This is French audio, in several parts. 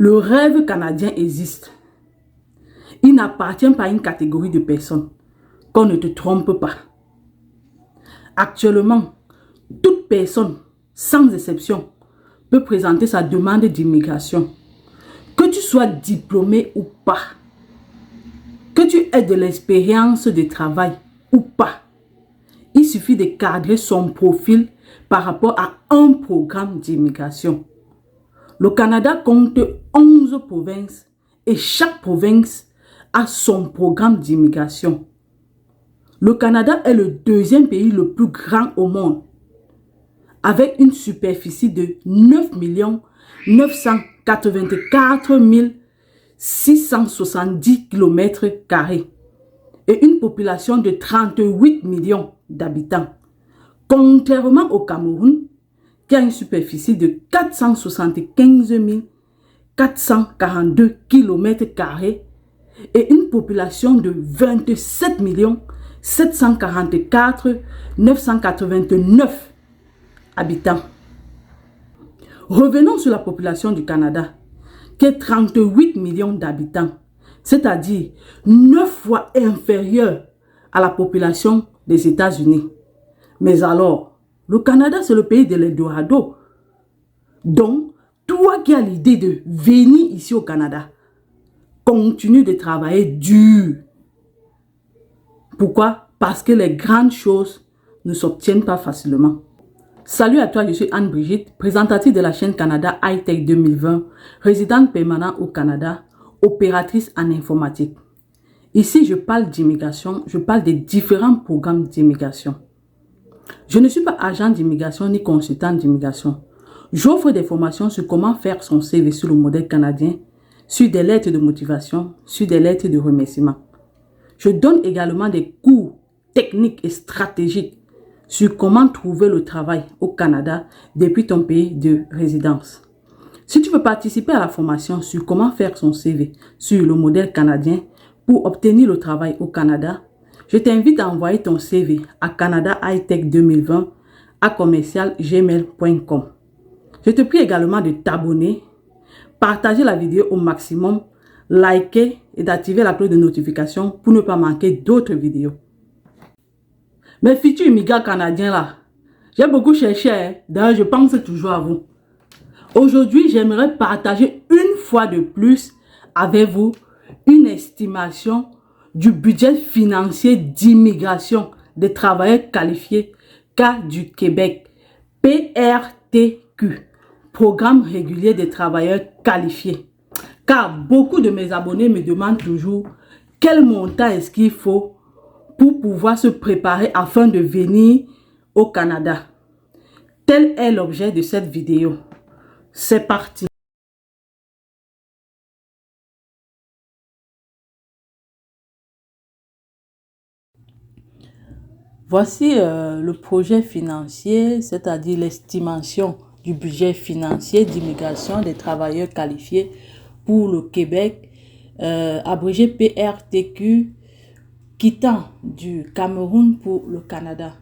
Le rêve canadien existe. Il n'appartient pas à une catégorie de personnes. Qu'on ne te trompe pas. Actuellement, toute personne, sans exception, peut présenter sa demande d'immigration. Que tu sois diplômé ou pas, que tu aies de l'expérience de travail ou pas, il suffit de cadrer son profil par rapport à un programme d'immigration. Le Canada compte 11 provinces et chaque province a son programme d'immigration. Le Canada est le deuxième pays le plus grand au monde, avec une superficie de 9 984 670 km² et une population de 38 millions d'habitants. Contrairement au Cameroun, qui a une superficie de 475 442 km² et une population de 27 744 989 habitants. Revenons sur la population du Canada, qui est 38 millions d'habitants, c'est-à-dire 9 fois inférieure à la population des États-Unis. Mais alors, le Canada, c'est le pays de l'Eldorado. Donc, toi qui as l'idée de venir ici au Canada, continue de travailler dur. Pourquoi? Parce que les grandes choses ne s'obtiennent pas facilement. Salut à toi, je suis Anne-Brigitte, présentatrice de la chaîne Canada High-Tech 2020, résidente permanente au Canada, opératrice en informatique. Ici, je parle d'immigration, je parle des différents programmes d'immigration. Je ne suis pas agent d'immigration ni consultant d'immigration. J'offre des formations sur comment faire son CV sur le modèle canadien, sur des lettres de motivation, sur des lettres de remerciement. Je donne également des cours techniques et stratégiques sur comment trouver le travail au Canada depuis ton pays de résidence. Si tu veux participer à la formation sur comment faire son CV sur le modèle canadien pour obtenir le travail au Canada, je t'invite à envoyer ton CV à canadahightech2020@commercialgmail.com. Je te prie également de t'abonner, partager la vidéo au maximum, liker et d'activer la cloche de notification pour ne pas manquer d'autres vidéos. Mes futurs immigrants canadiens là, j'ai beaucoup cherché, d'ailleurs je pense toujours à vous. Aujourd'hui, j'aimerais partager une fois de plus avec vous une estimation du budget financier d'immigration des travailleurs qualifiés cas du Québec, PRTQ, Programme régulier des travailleurs qualifiés. Car beaucoup de mes abonnés me demandent toujours quel montant est-ce qu'il faut pour pouvoir se préparer afin de venir au Canada. Tel est l'objet de cette vidéo. C'est parti. Voici le projet financier, c'est-à-dire l'estimation du budget financier d'immigration des travailleurs qualifiés pour le Québec, abrégé PRTQ, quittant du Cameroun pour le Canada.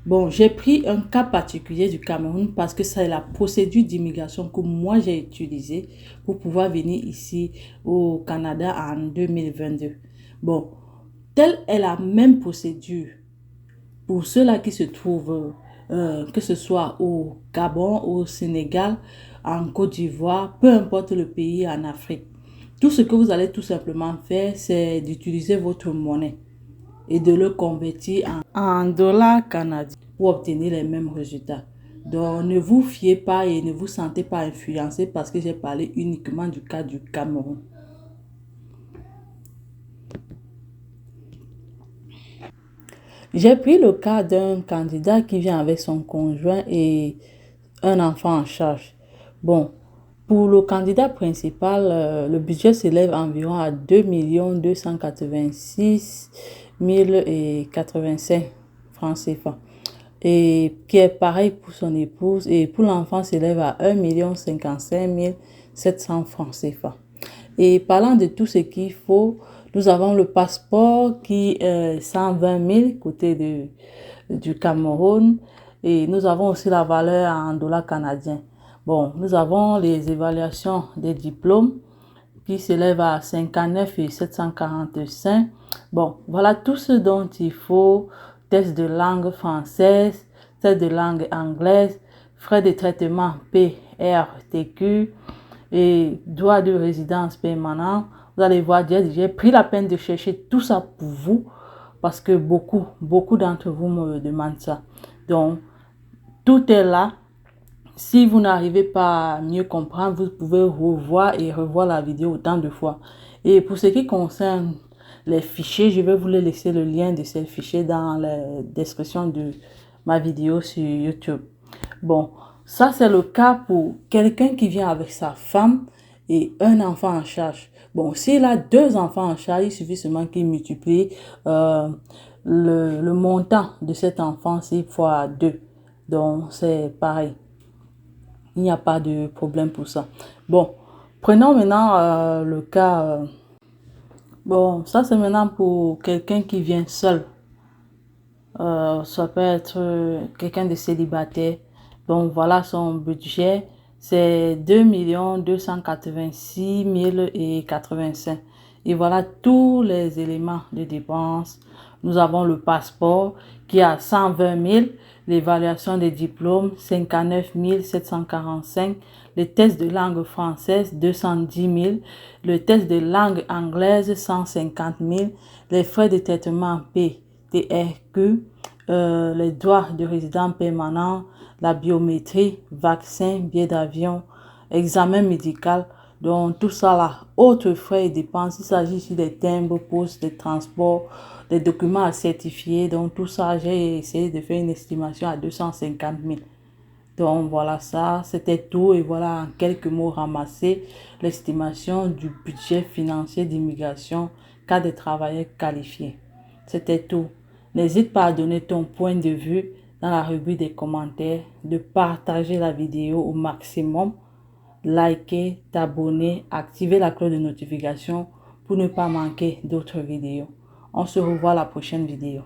Bon, j'ai pris un cas particulier du Cameroun parce que c'est la procédure d'immigration que moi j'ai utilisée pour pouvoir venir ici au Canada en 2022. Bon, telle est la même procédure pour ceux-là qui se trouvent, que ce soit au Gabon, au Sénégal, en Côte d'Ivoire, peu importe le pays en Afrique. Tout ce que vous allez tout simplement faire, c'est d'utiliser votre monnaie et de le convertir en dollars canadiens pour obtenir les mêmes résultats. Donc, ne vous fiez pas et ne vous sentez pas influencé parce que j'ai parlé uniquement du cas du Cameroun. J'ai pris le cas d'un candidat qui vient avec son conjoint et un enfant en charge. Bon, pour le candidat principal, le budget s'élève environ à 2 286 085 francs CFA. Et qui est pareil pour son épouse. Et pour l'enfant, s'élève à 1 055 700 francs CFA. Et parlant de tout ce qu'il faut, nous avons le passeport qui est 120 000 côté du Cameroun. Et nous avons aussi la valeur en dollars canadiens. Bon, nous avons les évaluations des diplômes qui s'élèvent à 59 et 745. Bon, voilà tout ce dont il faut. Test de langue française, test de langue anglaise, frais de traitement PRTQ et droit de résidence permanent. Vous allez voir, j'ai pris la peine de chercher tout ça pour vous parce que beaucoup d'entre vous me demandent ça. Donc, tout est là. Si vous n'arrivez pas à mieux comprendre, vous pouvez revoir et revoir la vidéo autant de fois. Et pour ce qui concerne les fichiers, je vais vous laisser le lien de ces fichiers dans la description de ma vidéo sur YouTube. Bon, ça c'est le cas pour quelqu'un qui vient avec sa femme et un enfant en charge. Bon, s'il a 2 enfants en charge, il suffit seulement qu'il multiplie le montant de cet enfant fois 2. Donc, c'est pareil. Il n'y a pas de problème pour ça. Bon, prenons maintenant le cas. Bon, ça c'est maintenant pour quelqu'un qui vient seul. Ça peut être quelqu'un de célibataire. Donc voilà son budget. C'est 2 286 085. Et voilà tous les éléments de dépenses. Nous avons le passeport qui a 120 000. L'évaluation des diplômes, 59 745. Le test de langue française, 210 000. Le test de langue anglaise, 150 000. Les frais de traitement PTRQ, les droits de résident permanent, la biométrie, vaccin, billet d'avion, examen médical. Donc tout ça là, autres frais et dépenses, il s'agit ici des timbres, postes, des transports, des documents à certifier. Donc tout ça, j'ai essayé de faire une estimation à 250 000. Donc voilà, ça c'était tout et voilà en quelques mots ramassés l'estimation du budget financier d'immigration cas des travailleurs qualifiés. C'était tout. N'hésite pas à donner ton point de vue dans la rubrique des commentaires, de partager la vidéo au maximum, liker, t'abonner, activer la cloche de notification pour ne pas manquer d'autres vidéos. On se revoit à la prochaine vidéo.